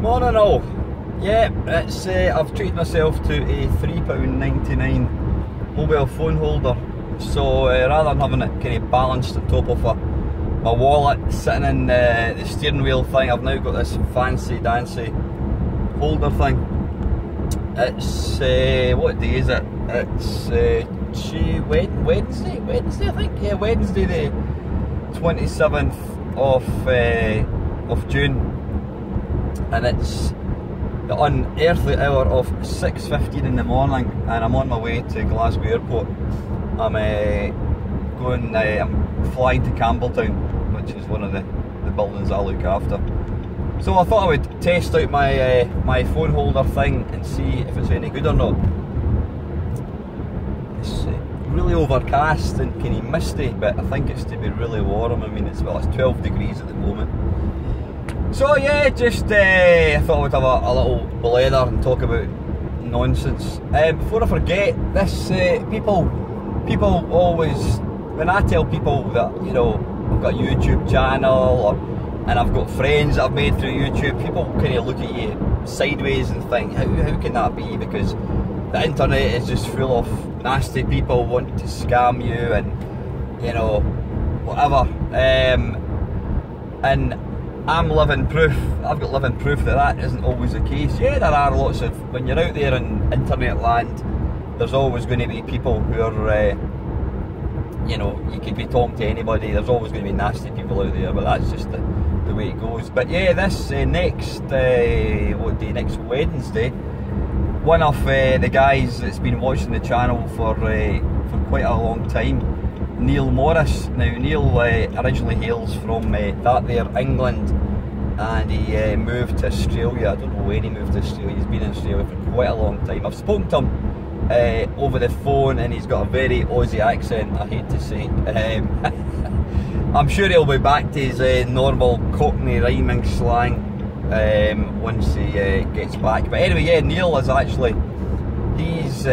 Morning all. Yeah, it's I've treated myself to a £3.99 mobile phone holder. So rather than having it kind of balanced on top of my wallet sitting in the steering wheel thing, I've now got this fancy dancy holder thing. It's what day is it? It's Wednesday I think. Yeah, Wednesday the 27th of June, and it's the unearthly hour of 6:15 in the morning, and I'm on my way to Glasgow Airport. I'm flying to Campbelltown, which is one of the buildings I look after. So I thought I would test out my phone holder thing and see if it's any good or not. It's really overcast and kind of misty, but I think it's to be really warm. I mean, it's 12 degrees at the moment. So yeah, just I thought I would have a little blather and talk about nonsense. Before I forget, this people always, when I tell people that, you know, I've got a YouTube channel and I've got friends that I've made through YouTube, people kind of look at you sideways and think, how can that be? Because the internet is just full of nasty people wanting to scam you and, you know, whatever. And I'm living proof, I've got living proof that isn't always the case. Yeah, there are lots of, when you're out there in internet land, there's always going to be people who are, you know, you could be talking to anybody, there's always going to be nasty people out there, but that's just the way it goes. But yeah, this next Wednesday, one of the guys that's been watching the channel for quite a long time, Neil Morris. Now Neil originally hails from that there England, and he moved to Australia. I don't know when he moved to Australia. He's been in Australia for quite a long time. I've spoken to him over the phone, and he's got a very Aussie accent, I hate to say. I'm sure he'll be back to his normal Cockney rhyming slang once he gets back. But anyway, yeah, Neil is actually, he's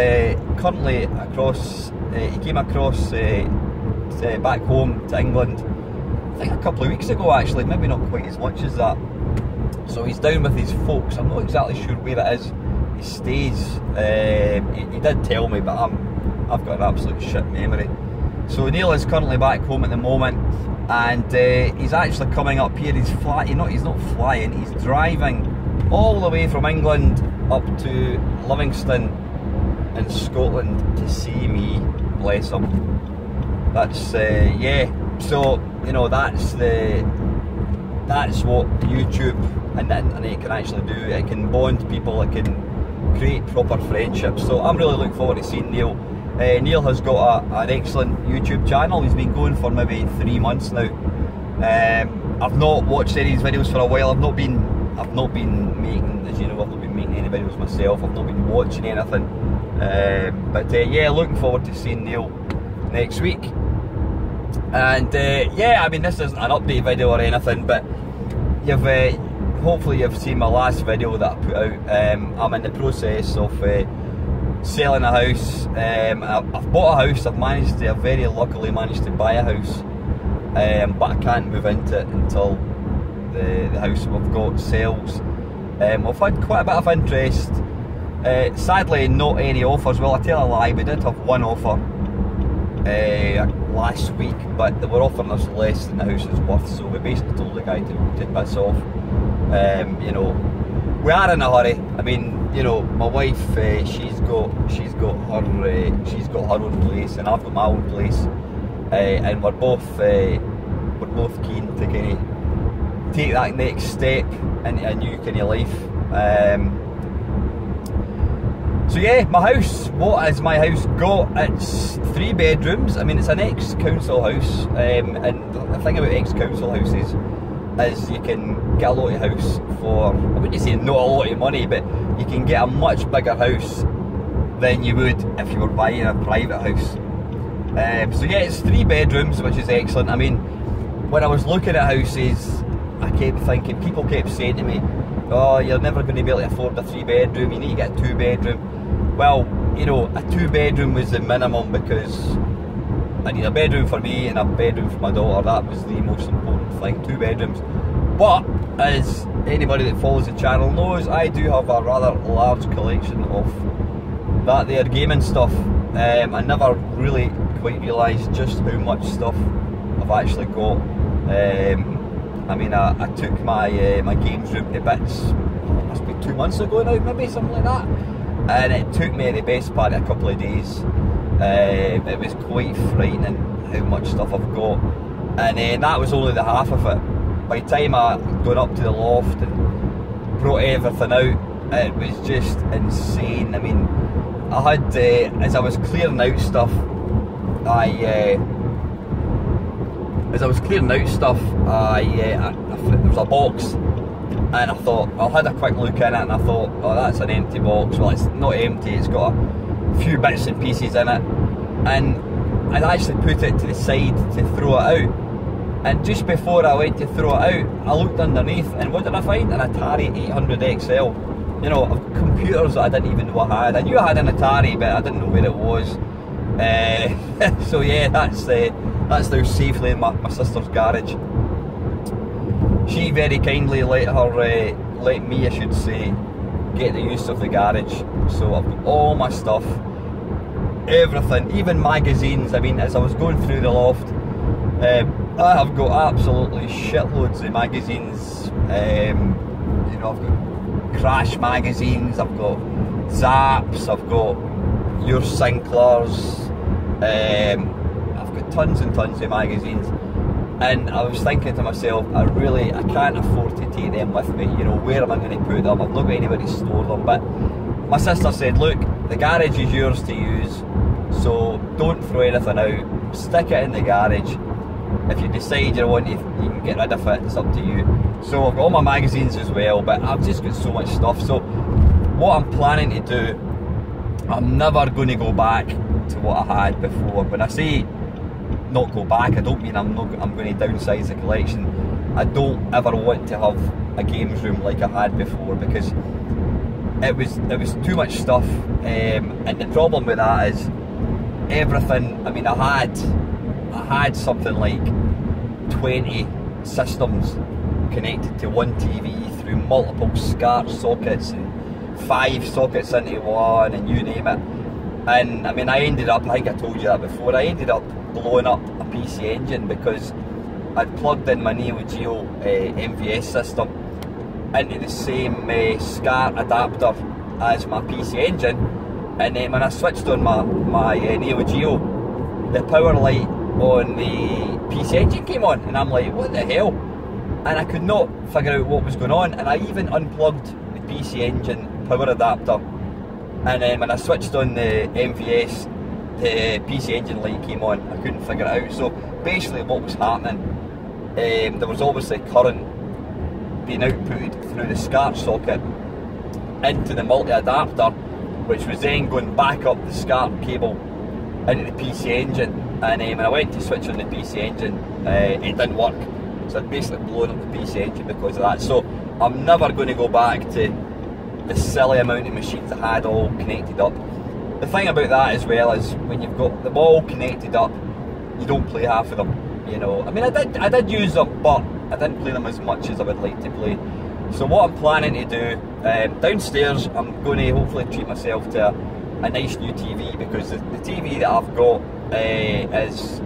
currently across, he came across back home to England, I think a couple of weeks ago actually, maybe not quite as much as that. So he's down with his folks. I'm not exactly sure where it is he stays. He did tell me, but I've got an absolute shit memory. So Neil is currently back home at the moment, and he's actually coming up here. He's not flying, he's driving all the way from England up to Livingston in Scotland to see me, bless him. That's yeah, so you know, that's what YouTube and the internet can actually do. It can bond people, it can create proper friendships. So I'm really looking forward to seeing Neil. Neil has got an excellent YouTube channel. He's been going for maybe 3 months now. I've not watched any of his videos for a while. I've not been making, as you know, I've not been making any videos myself. I've not been watching anything. But yeah, looking forward to seeing Neil next week. And yeah, I mean, this isn't an update video or anything, but hopefully you've seen my last video that I put out. I'm in the process of selling a house. I've bought a house. I've very luckily managed to buy a house, but I can't move into it until the house we've got sells. We've had quite a bit of interest. Sadly, not any offers. Well, I tell a lie, we did have one offer last week, but they were offering us less than the house is worth, so we basically told the guy to piss off. You know, we are in a hurry. I mean, you know, my wife, she's got her own place, and I've got my own place, and we're both keen to kind of take that next step into a new kind of life. So yeah, my house, what has my house got? It's 3 bedrooms. I mean, it's an ex-council house, and the thing about ex-council houses is you can get a lot of house for, I wouldn't say not a lot of money, but you can get a much bigger house than you would if you were buying a private house. So yeah, it's 3 bedrooms, which is excellent. I mean, when I was looking at houses, I kept thinking, people kept saying to me, oh, you're never going to be able to afford a 3-bedroom, you need to get a 2-bedroom. Well, you know, a 2-bedroom was the minimum, because I need a bedroom for me and a bedroom for my daughter. That was the most important thing, 2 bedrooms. But as anybody that follows the channel knows, I do have a rather large collection of that there gaming stuff. I never really quite realised just how much stuff I've actually got. I mean, I took my my games room to bits, it must be 2 months ago now, maybe, something like that. And it took me the best part of a couple of days. It was quite frightening how much stuff I've got. And that was only the half of it. By the time I got up to the loft and brought everything out, it was just insane. I mean, I had, as I was clearing out stuff, there was a box, and I thought, I had a quick look in it, and I thought, oh, that's an empty box. Well, it's not empty, it's got a few bits and pieces in it, and I'd actually put it to the side to throw it out. And just before I went to throw it out, I looked underneath, and what did I find? An Atari 800 XL. You know, computers that I didn't even know I had. I knew I had an Atari, but I didn't know where it was. So yeah, that's now safely in my sister's garage. She very kindly let me, I should say, get the use of the garage. So I've got all my stuff, everything, even magazines. I mean, as I was going through the loft, I have got absolutely shitloads of magazines. You know, I've got Crash magazines, I've got Zaps, I've got Your Sinklers, I've got tons and tons of magazines. And I was thinking to myself, I can't afford to take them with me. You know, where am I going to put them? I've not got anybody to store them. But my sister said, look, the garage is yours to use, so don't throw anything out, stick it in the garage. If you decide you want to, you can get rid of it, it's up to you. So I've got all my magazines as well, but I've just got so much stuff. So what I'm planning to do, I'm never going to go back to what I had before. When I say not go back, I don't mean I'm going to downsize the collection. I don't ever want to have a games room like I had before, because it was too much stuff. And the problem with that is everything. I mean, I had something like 20 systems connected to one TV through multiple SCART sockets and 5 sockets into one, and you name it. And I mean, I ended up, I think I told you that before, I ended up blowing up a PC Engine because I'd plugged in my Neo Geo MVS system into the same SCART adapter as my PC Engine, and then when I switched on my Neo Geo, the power light on the PC Engine came on, and I'm like, what the hell? And I could not figure out what was going on, and I even unplugged the PC Engine power adapter, and then when I switched on the MVS, the PC Engine light came on. I couldn't figure it out. So basically what was happening, there was obviously current being outputted through the SCART socket into the multi-adapter, which was then going back up the SCART cable into the PC Engine. And when I went to switch on the PC Engine, it didn't work. So I'd basically blown up the PC Engine because of that. So I'm never going to go back to the silly amount of machines I had all connected up. The thing about that as well is when you've got them all connected up, you don't play half of them. You know, I mean, I did use them, but I didn't play them as much as I would like to play. So what I'm planning to do, downstairs, I'm going to hopefully treat myself to a nice new TV, because the TV that I've got is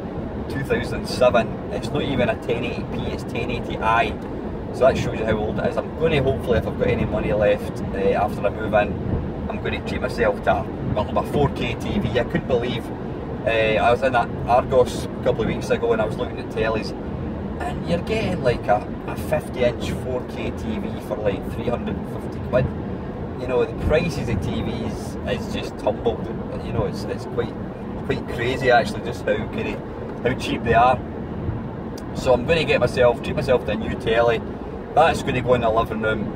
2007. It's not even a 1080p, it's 1080i. So that shows you how old it is. I'm going to hopefully, if I've got any money left after I move in, I'm going to treat myself to a 4K TV. I couldn't believe I was in that Argos a couple of weeks ago and I was looking at tellies, and you're getting like a 50-inch 4K TV for like 350 quid. You know, the prices of TVs is just tumbled. You know, it's quite crazy actually, just how cheap they are. So I'm going to treat myself to a new telly. That's going to go in the living room.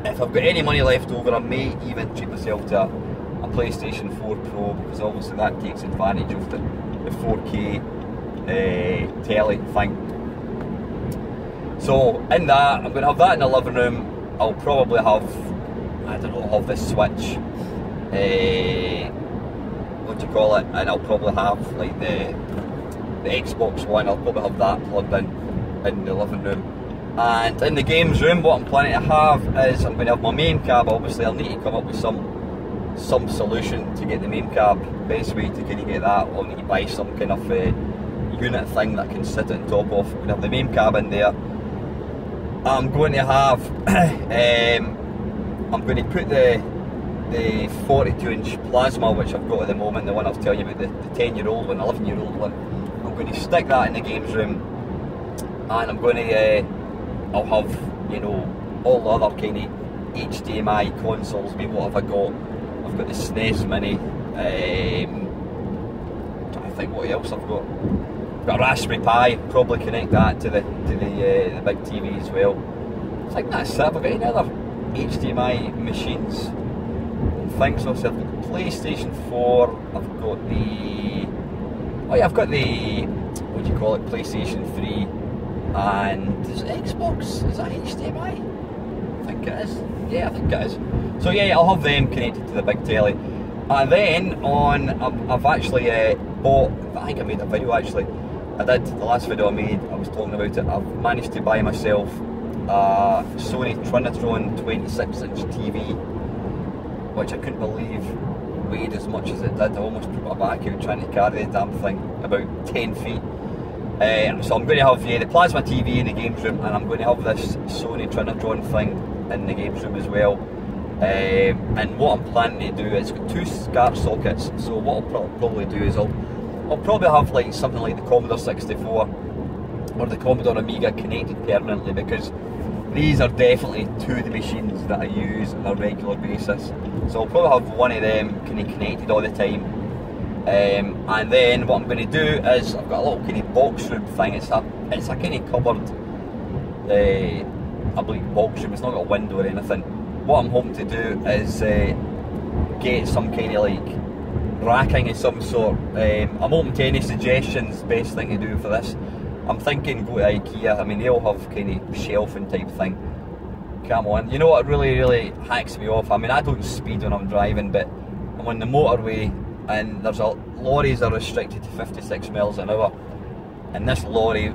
If I've got any money left over, I may even treat myself to a PlayStation 4 Pro, because obviously that takes advantage of the 4K telly thing. So in that, I'm going to have that in the living room. I'll probably have, I don't know, have the Switch, what do you call it, and I'll probably have like the Xbox One. I'll probably have that plugged in the living room. And in the games room, what I'm planning to have is I'm going to have my main cab. Obviously I'll need to come up with some solution to get the main cab. Best way to kind of get that, I'll need to buy some kind of unit thing that I can sit on top of. I'm going to have the main cab in there. I'm going to have I'm going to put the 42-inch plasma, which I've got at the moment, the one I was telling you about, the 10-year-old one, 11-year-old one. I'm going to stick that in the games room, and I'm going to I'll have, you know, all the other kind of HDMI consoles. I mean, what have I got? I've got the SNES Mini. I think what else I've got. I've got a Raspberry Pi. Probably connect that to the big TV as well. I think that's it. Have I got any other HDMI machines? I don't think so. So I've got the PlayStation 4. I've got the, oh yeah, I've got the, what do you call it, PlayStation 3. And is it Xbox? Is that HDMI? I think it is. Yeah, I think it is. So yeah, I'll have them connected to the big telly. And then I've actually bought, I think I made a video actually. I did, the last video I made, I was talking about it. I've managed to buy myself a Sony Trinitron 26-inch TV, which I couldn't believe weighed as much as it did. I almost put my back out trying to carry the damn thing, about 10 feet. So I'm going to have the plasma TV in the games room, and I'm going to have this Sony Trinitron thing in the games room as well. And what I'm planning to do is, got two SCART sockets, so what I'll probably do is I'll probably have like something like the Commodore 64 or the Commodore Amiga connected permanently, because these are definitely two of the machines that I use on a regular basis. So I'll probably have one of them kind of connected all the time. And then what I'm going to do is, I've got a little kind of box room thing. It's a kind of cupboard, I believe, box room. It's not got a window or anything. What I'm hoping to do is get some kind of like racking of some sort. I'm open to any suggestions. Best thing to do for this, I'm thinking go to IKEA. I mean, they all have kind of shelving type thing. Come on, you know what really hacks me off? I mean, I don't speed when I'm driving, but I'm on the motorway, and there's lorries are restricted to 56 miles an hour, and this lorry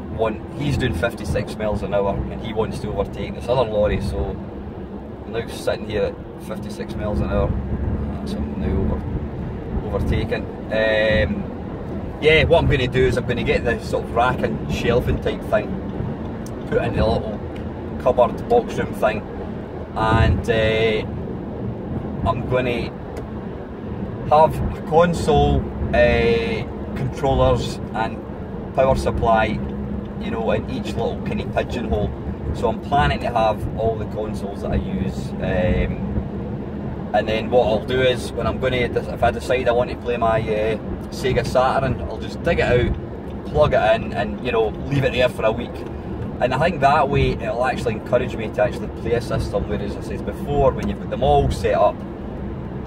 he's doing 56 miles an hour, and he wants to overtake this other lorry. So I'm now sitting here at 56 miles an hour. That's him now overtaken. Yeah, what I'm going to do is I'm going to get the sort of rack and shelving type thing, put in the little cupboard box room thing, and I'm going to have a console, controllers and power supply, you know, in each little kind of pigeonhole. So I'm planning to have all the consoles that I use, and then what I'll do is, when I'm going to, if I decide I want to play my Sega Saturn, I'll just dig it out, plug it in, and, you know, leave it there for a week. And I think that way it'll actually encourage me to actually play a system, whereas, as I said before, when you've got them all set up,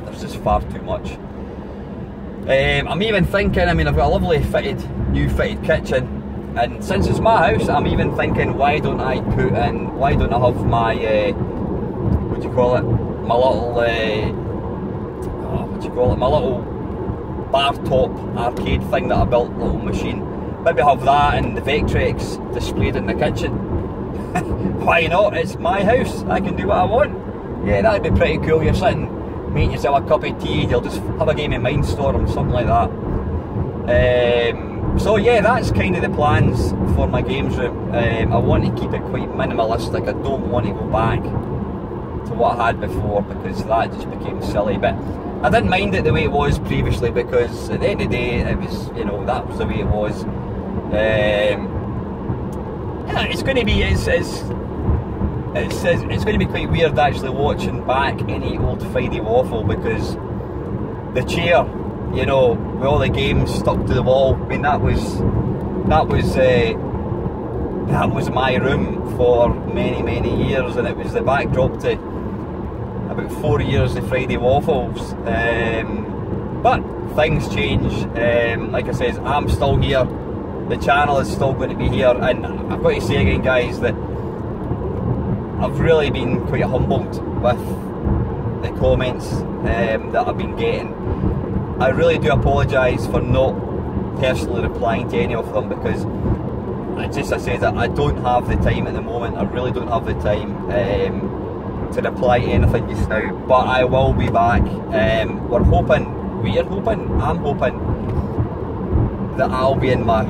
there's just far too much. I'm even thinking, I mean, I've got a lovely new fitted kitchen, and since it's my house, I'm even thinking, why don't I have my, what do you call it, my little, my little bar top arcade thing that I built, little machine. Maybe have that and the Vectrex displayed in the kitchen. Why not? It's my house, I can do what I want. Yeah, that'd be pretty cool. You're sitting, making yourself a cup of tea, you'll just have a game of Mindstorm, something like that. So yeah, that's kind of the plans for my games room. I want to keep it quite minimalistic. I don't want to go back to what I had before, because that just became silly. But I didn't mind it the way it was previously, because at the end of the day, it was, you know, that was the way it was. Yeah, it's going to be it's going to be quite weird actually watching back any old Friday Waffle, because the chair, you know, with all the games stuck to the wall. I mean, that was my room for many years, and it was the backdrop to about 4 years of Friday Waffles. But things change. Like I said, I'm still here. The channel is still going to be here, and I've got to say again, guys, that I've really been quite humbled with the comments that I've been getting. I really do apologise for not personally replying to any of them, because I say that I don't have the time at the moment. I really don't have the time to reply to anything just now. But I will be back. I'm hoping that I'll be in my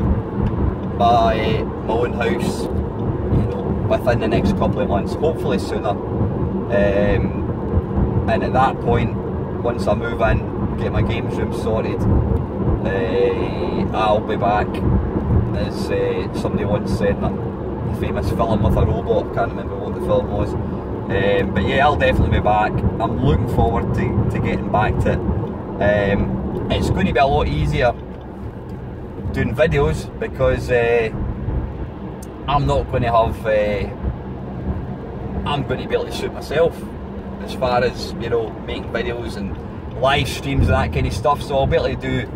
own house, you know, within the next couple of months. Hopefully sooner. And at that point, once I move in, get my games room sorted, I'll be back. As somebody once said, that the famous film with a robot, I can't remember what the film was. But yeah, I'll definitely be back. I'm looking forward to getting back to it. It's going to be a lot easier doing videos because I'm not going to have, I'm going to be able to suit myself as far as, you know, making videos and live streams and that kind of stuff. So I'll be able to do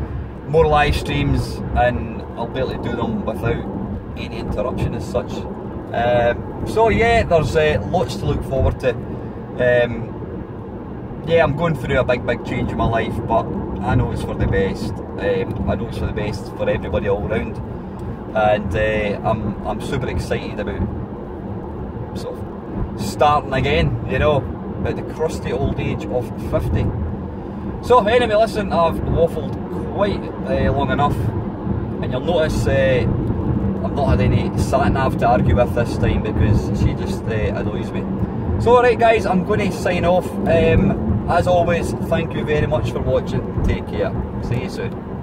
more live streams and I'll be able to do them without any interruption as such. So yeah, there's lots to look forward to. Yeah, I'm going through a big change in my life, but I know it's for the best. I know it's for the best for everybody all round, and I'm super excited about sort of starting again, you know, at the crusty old age of 50. So anyway, listen, I've waffled quite long enough, and you'll notice I've not had any sat-nav to argue with this time because she just annoys me. So alright guys, I'm going to sign off. As always, thank you very much for watching. Take care. See you soon.